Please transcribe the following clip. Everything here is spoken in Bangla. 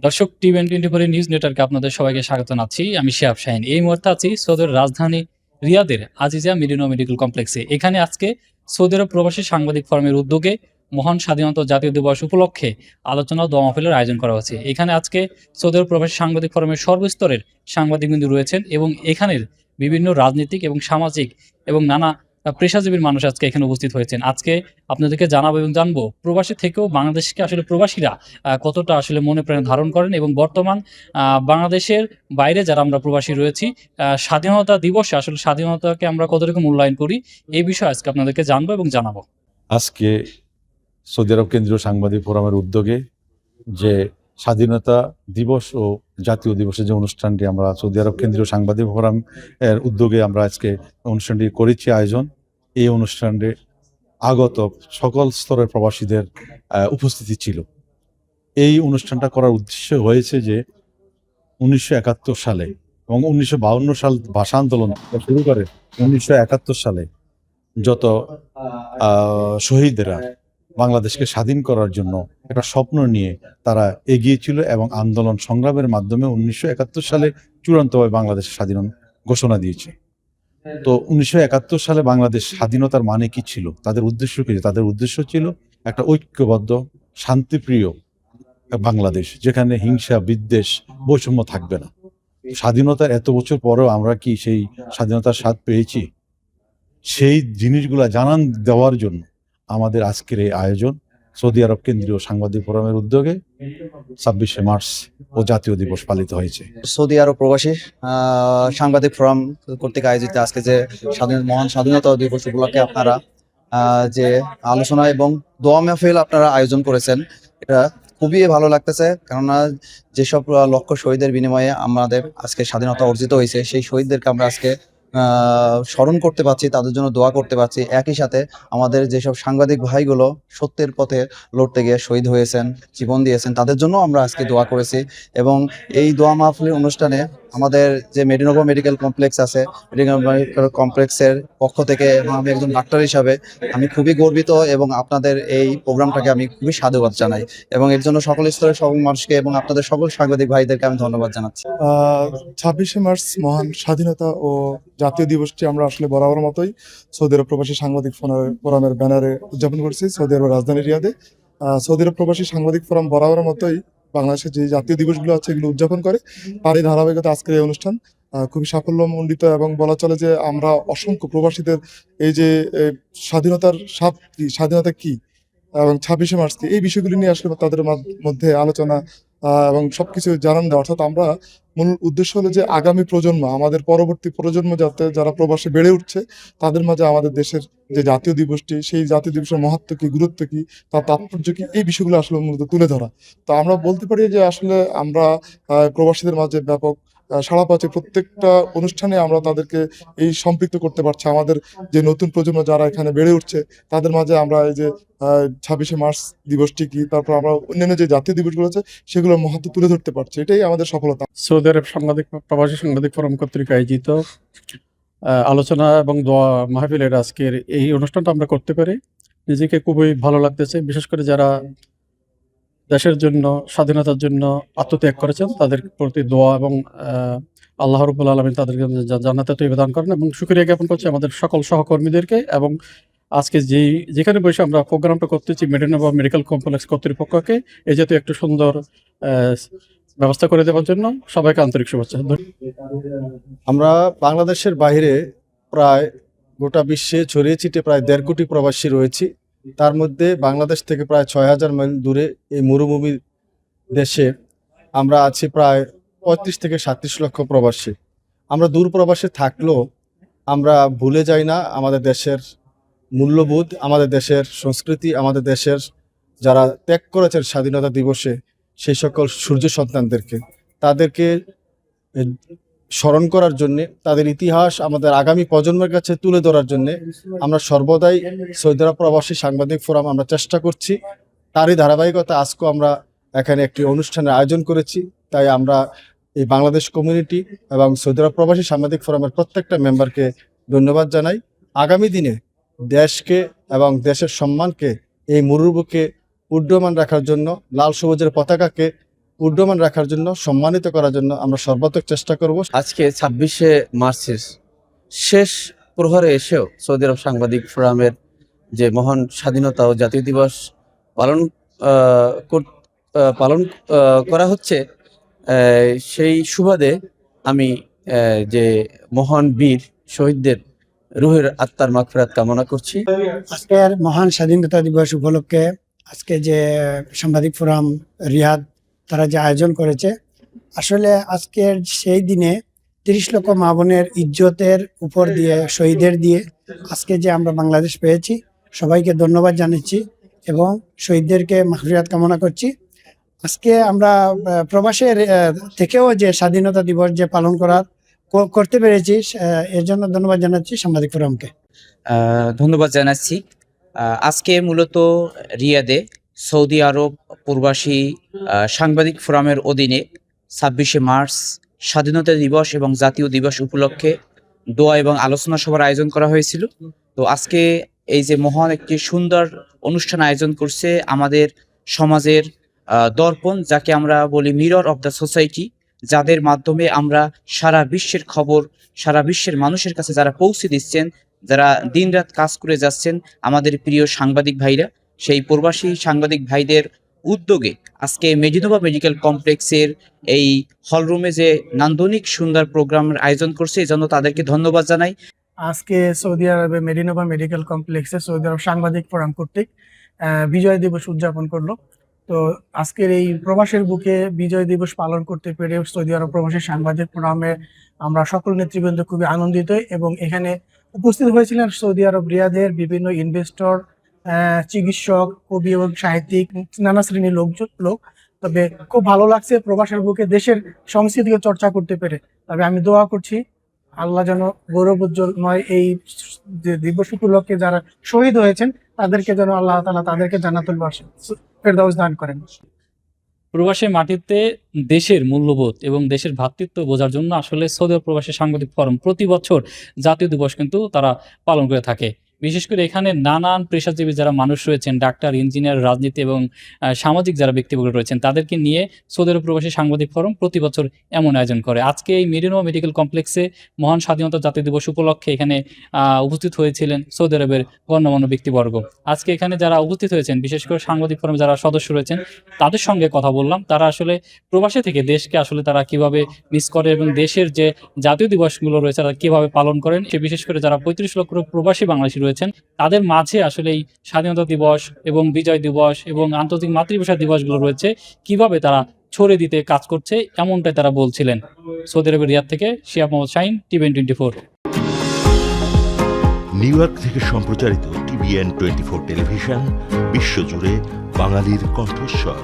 দর্শক, টি24 নিউজ নেটওয়ার্কে আপনাদের সবাইকে স্বাগত জানাচ্ছি। আমি শিহাব শাহিন। এই মুহূর্তে আছি সৌদির রাজধানী রিয়াদের আজিজিয়া মেডিনো মেডিকেল কমপ্লেক্সে। এখানে আজকে সৌদি আরব প্রবাসী সাংবাদিক ফোরামের উদ্যোগে মহান স্বাধীনতা জাতীয় দিবস উপলক্ষে আলোচনা ও দোয়া মাহফিলের আয়োজন করা হয়েছে। এখানে আজকে সৌদি আরব প্রবাসী সাংবাদিক ফোরামের সর্বস্তরের সাংবাদিকবৃন্দ রয়েছেন এবং এখানের বিভিন্ন রাজনীতিক এবং সামাজিক এবং নানা পেশাজীবীর মানুষ আজকে এখানে উপস্থিত হয়েছেন। আজকে আপনাদেরকে জানাবো এবং জানবো প্রবাসী থেকেও বাংলাদেশকে আসলে প্রবাসীরা কতটা আসলে মনে প্রাণে ধারণ করেন এবং বর্তমান বাংলাদেশের বাইরে যারা আমরা প্রবাসী রয়েছি স্বাধীনতা দিবসে আসলে স্বাধীনতাকে আমরা কতটুকু মূল্যায়ন করি, এই বিষয়ে আজকে আপনাদেরকে জানবো এবং জানাবো। আজকে সৌদি আরব কেন্দ্রীয় সাংবাদিক ফোরামের উদ্যোগে যে স্বাধীনতা দিবস ও জাতীয় দিবসের যে অনুষ্ঠানটি আমরা সৌদি আরব কেন্দ্রীয় সাংবাদিক ফোরাম এর উদ্যোগে আমরা আজকে অনুষ্ঠানটি করেছি আয়োজন। এই অনুষ্ঠানে আগত সকল স্তরের প্রবাসীদের উপস্থিতি ছিল। এই অনুষ্ঠানটা করার উদ্দেশ্য হয়েছে যে 1971 সালে এবং 1952 সাল ভাষা আন্দোলন শুরু করে 1971 সালে যত শহীদরা বাংলাদেশকে স্বাধীন করার জন্য একটা স্বপ্ন নিয়ে তারা এগিয়েছিল এবং আন্দোলন সংগ্রামের মাধ্যমে 1971 সালে চূড়ান্তভাবে বাংলাদেশের স্বাধীন ঘোষণা দিয়েছে। তো 1971 সালে বাংলাদেশ স্বাধীনতার মানে কি ছিল, তাদের উদ্দেশ্য কি? তাদের উদ্দেশ্য ছিল একটা ঐক্যবদ্ধ শান্তিপ্রিয় বাংলাদেশ, যেখানে হিংসা বিদ্বেষ বৈষম্য থাকবে না। স্বাধীনতার এত বছর পরেও আমরা কি সেই স্বাধীনতার স্বাদ পেয়েছি? সেই জিনিসগুলা জানান দেওয়ার জন্য আমাদের আজকের এই আয়োজন সৌদি আরব কেন্দ্রীয় সাংবাদিক ফোরামের উদ্যোগে 26শে মার্চ ও জাতীয় দিবস পালিত হয়েছে। সৌদি আরব প্রবাসী সাংবাদিক ফোরাম কর্তৃক আয়োজিত আজকে যে মহান স্বাধীনতা দিবস উপলক্ষে আপনারা যে আলোচনা এবং দোয়া মাহফিল আপনারা আয়োজন করেছেন, এটা খুবই ভালো লাগতেছে। কেননা যেসব লক্ষ শহীদের বিনিময়ে আমাদের আজকে স্বাধীনতা অর্জিত হয়েছে, সেই শহীদদেরকে আমরা আজকে স্মরণ করতে পারছি, তাদের জন্য দোয়া করতে পারছি। একই সাথে আমাদের যেসব সাংবাদিক ভাইগুলো সত্যের পথে লড়তে গিয়ে শহীদ হয়েছেন, জীবন দিয়েছেন, তাদের জন্য আমরা আজকে দোয়া করেছি। এবং এই দোয়া মাহফিলের অনুষ্ঠানে আমাদের যে মেডিনোভো মেডিকেল কমপ্লেক্স আছে, মেডিকেল কমপ্লেক্সের পক্ষ থেকে আমি একজন ডাক্তার হিসাবে আমি খুবই গর্বিত এবং আপনাদের এই প্রোগ্রামটাকে আমি খুবই সাধুবাদ জানাই এবং এর জন্য সকল স্তরের সকল মানুষকে এবং আপনাদের সকল সাংবাদিক ভাইদেরকে আমি ধন্যবাদ জানাচ্ছি। 26শে মার্চ মহান স্বাধীনতা ও জাতীয় দিবসটি আমরা আসলে বরাবর মতোই সৌদি আরব প্রবাসী সাংবাদিক ফোরামের ব্যানারে উদযাপন করছি সৌদি আরবের রাজধানী রিয়াদে। সৌদি আরব প্রবাসী সাংবাদিক ফোরাম বরাবর মতোই বাংলাদেশের যে জাতীয় দিবসগুলো আছে এগুলো উদযাপন করে। তারই ধারাবাহিকতা আজকের এই অনুষ্ঠান খুবই সাফল্যমণ্ডিত এবং বলা চলে যে আমরা অসংখ্য প্রবাসীদের এই যে স্বাধীনতার স্বাদ কি, স্বাধীনতা কি এবং 26শে মার্চ কি, এই বিষয়গুলি নিয়ে আসলে তাদের মধ্যে আলোচনা এবং সবকিছু জানান দেওয়া। অর্থাৎ আমরা মূল উদ্দেশ্য হলো যে আগামী প্রজন্ম, আমাদের পরবর্তী প্রজন্ম যাতে যারা প্রবাসে বেড়ে উঠছে তাদের মাঝে আমাদের দেশের যে জাতীয় দিবসটি, সেই জাতীয় দিবসের মহত্ব কি, গুরুত্ব কি, তার তাৎপর্য কি, এই বিষয়গুলো আসলে মূলত তুলে ধরা। তো আমরা বলতে পারি যে আসলে আমরা প্রবাসীদের মাঝে ব্যাপক সাড়া পাচ্ছি। প্রত্যেকটা অনুষ্ঠানে আমরা তাদেরকে এই সম্পৃক্ত করতে পারছি। আমাদের যে নতুন প্রজন্ম যারা এখানে বেড়ে উঠছে তাদের মাঝে আমরা এই যে 26শে মার্চ দিবসটি কি, তারপর আমরা অন্যান্য যে জাতীয় দিবসগুলো আছে সেগুলোর মহত্ব তুলে ধরতে পারছি। এটাই আমাদের সফলতা। সৌদি আরব প্রবাসী সাংবাদিক ফোরাম কর্তৃক আয়োজিত আলোচনা এবং দোয়া মাহফিলের আজকের এই অনুষ্ঠানটা আমরা করতে পারি নিজেকে খুবই ভালো লাগতেছে। বিশেষ করে যারা দেশের জন্য, স্বাধীনতার জন্য আত্মত্যাগ করেছেন তাদের প্রতি দোয়া এবং আল্লাহ রাব্বুল আলামিন তাদেরকে জান্নাতে তৈবা দান করেন এবং শুকরিয়া জ্ঞাপন করছি আমাদের সকল সহকর্মীদেরকে। এবং আজকে যেখানে বসে আমরা প্রোগ্রামটা করতেছি মেডিনোভো মেডিকেল কমপ্লেক্স কর্তৃপক্ষকে এই জাতীয় একটা সুন্দর ব্যবস্থা করে দেওয়ার জন্য সবাইকে আন্তরিক শুভেচ্ছা। আমরা বাংলাদেশের বাইরে প্রায় গোটা বিশ্বে ছড়িয়ে ছিটে প্রায় 1.5 কোটি প্রবাসী রয়েছি। তার মধ্যে বাংলাদেশ থেকে প্রায় 6000 মাইল দূরে এই মরুভূমির দেশে আমরা আছি প্রায় 35 থেকে 37 লক্ষ প্রবাসী। আমরা দূর প্রবাসে থাকলেও আমরা ভুলে যাই না আমাদের দেশের মূল্যবোধ, আমাদের দেশের সংস্কৃতি, আমাদের দেশের যারা ত্যাগ করেছেন স্বাধীনতা দিবসে সেই সকল সূর্য সন্তানদেরকে, তাদেরকে স্মরণ করার জন্যে, তাদের ইতিহাস আমাদের আগামী প্রজন্মের কাছে তুলে ধরার জন্যে আমরা সর্বদাই সৌদি আরব প্রবাসী সাংবাদিক ফোরাম আমরা চেষ্টা করছি। তারই ধারাবাহিকতা আজকেও আমরা এখানে একটি অনুষ্ঠানের আয়োজন করেছি। তাই আমরা এই বাংলাদেশ কমিউনিটি এবং সৌদি আরব প্রবাসী সাংবাদিক ফোরামের প্রত্যেকটা মেম্বারকে ধন্যবাদ জানাই। আগামী দিনে দেশকে এবং দেশের সম্মানকে এই মরুভূমিকে উড্ডয়মান রাখার জন্য লাল সবুজের পতাকাকে ঊর্ধ্বমান রাখার জন্য, সম্মানিত করার জন্য আমরা সর্বাত্মক চেষ্টা করব। আজকে 26শে মার্চের শেষ প্রহরে এসেও সৌদি আরব সাংবাদিক ফোরামের যে মহান স্বাধীনতা ও জাতীয় দিবস পালন পালন করা হচ্ছে, সেই সুবাদে আমি যে মহান বীর শহীদদের রুহের আত্মার মাগফিরাত কামনা করছি। আজকের মহান স্বাধীনতা দিবস উপলক্ষে আজকে যে সাংবাদিক ফোরাম রিয়াদ তারা যে আয়োজন করেছে, আসলে আজকের সেই দিনে 30 লক্ষ মা বোনের ইজ্জতের উপর দিয়ে, শহীদের দিয়ে আজকে যে আমরা বাংলাদেশ পেয়েছি, সবাইকে ধন্যবাদ জানাচ্ছি এবং শহীদদেরকে মাগফিরাত কামনা করছি। আজকে আমরা প্রবাসের থেকেও যে স্বাধীনতা দিবস যে পালন করতে পেরেছি, এর জন্য ধন্যবাদ জানাচ্ছি সাংবাদিক ফোরামকে। ধন্যবাদ জানাচ্ছি। আজকে মূলত রিয়াদে সৌদি আরব প্রবাসী সাংবাদিক ফোরামের অধীনে 26শে মার্চ স্বাধীনতা দিবস এবং জাতীয় দিবস উপলক্ষে দোয়া এবং আলোচনা সভার আয়োজন করা হয়েছিল। তো আজকে এই যে মহান একটি সুন্দর অনুষ্ঠান আয়োজন করছে আমাদের সমাজের দর্পণ, যাকে আমরা বলি মিরর অফ দ্য সোসাইটি, যাদের মাধ্যমে আমরা সারা বিশ্বের খবর সারা বিশ্বের মানুষের কাছে যারা পৌঁছে দিচ্ছেন, যারা দিনরাত কাজ করে যাচ্ছেন আমাদের প্রিয় সাংবাদিক ভাইরা, সেই প্রবাসী সাংবাদিক ভাইদের উদ্যোগে আজকে মেডিনোভা মেডিকেল কমপ্লেক্সের এই হলরুমে যে নান্দনিক সুন্দর প্রোগ্রামের আয়োজন করছে, এই জন্য তাদেরকে ধন্যবাদ জানাই। আজকে সৌদি আরবে মেডিনোভা মেডিকেল কমপ্লেক্সে সৌদি আরব সাংবাদিক ফোরাম কর্তৃক বিজয় দিবস উদযাপন করলো। তো আজকের এই প্রবাসের বুকে বিজয় দিবস পালন করতে পেরে সৌদি আরব প্রবাসী সাংবাদিক ফোরামে আমরা সকল নেতৃবৃন্দ খুবই আনন্দিত, এবং এখানে উপস্থিত হয়েছিলেন সৌদি আরব রিয়াদের বিভিন্ন ইনভেস্টর, চিকিৎসক, কবি এবং সাহিত্যিক, নানা শ্রেণীর লোক। তবে খুব ভালো লাগছে প্রবাসের বুকে দেশের সংস্কৃতিকে চর্চা করতে পেরে। তবে আমি দোয়া করছি আল্লাহ যেন গৌরবোজ্জ্বলময় এই যে দিবস উপলক্ষে যারা শহীদ হয়েছেন তাদেরকে যেন আল্লাহ তাআলা তাদেরকে জান্নাতুল ফেরদাউস দান করেন। প্রবাসী মাটিতে দেশের মূল্যবোধ এবং দেশের ভ্রাতৃত্ব বোঝার জন্য আসলে সৌদি আরব প্রবাসী সাংবাদিক ফোরাম প্রতি বছর জাতীয় দিবস কিন্তু তারা পালন করে থাকে। বিশেষ করে এখানে নানান পেশাজীবী যারা মানুষ রয়েছেন, ডাক্তার, ইঞ্জিনিয়ার, রাজনীতি এবং সামাজিক যারা ব্যক্তিবর্গ রয়েছেন, তাদেরকে নিয়ে সৌদি আরব প্রবাসী সাংবাদিক ফোরাম প্রতি বছর এমন আয়োজন করে। আজকে এই মেডিনোভা মেডিকেল কমপ্লেক্সে মহান স্বাধীনতা জাতীয় দিবস উপলক্ষে এখানে উপস্থিত হয়েছিলেন সৌদি আরবের গণ্যমান্য ব্যক্তিবর্গ। আজকে এখানে যারা উপস্থিত হয়েছেন, বিশেষ করে সাংবাদিক ফোরামে যারা সদস্য রয়েছেন, তাদের সঙ্গে কথা বললাম। তারা আসলে প্রবাসী থেকে দেশকে আসলে তারা কিভাবে মিস করে এবং দেশের যে জাতীয় দিবসগুলো রয়েছে তারা কিভাবে পালন করেন, সে বিশেষ করে যারা 35 লক্ষ প্রবাসী বাংলাদেশী রয়েছেন তাদের মাঝে আসলে এই স্বাধীনতা দিবস এবং বিজয় দিবস এবং আন্তর্জাতিক মাতৃভাষা দিবসগুলো রয়েছে কিভাবে তারা ছড়িয়ে দিতে কাজ করছে, এমনটাই তারা বলছিলেন। সৌদি আরবের রিয়াদ থেকে Shihab Mohammad Shahin, TVN 24। New York থেকে সম্প্রচারিত TVN 24 টেলিভিশন বিশ্বজুড়ে বাঙালির কণ্ঠস্বর।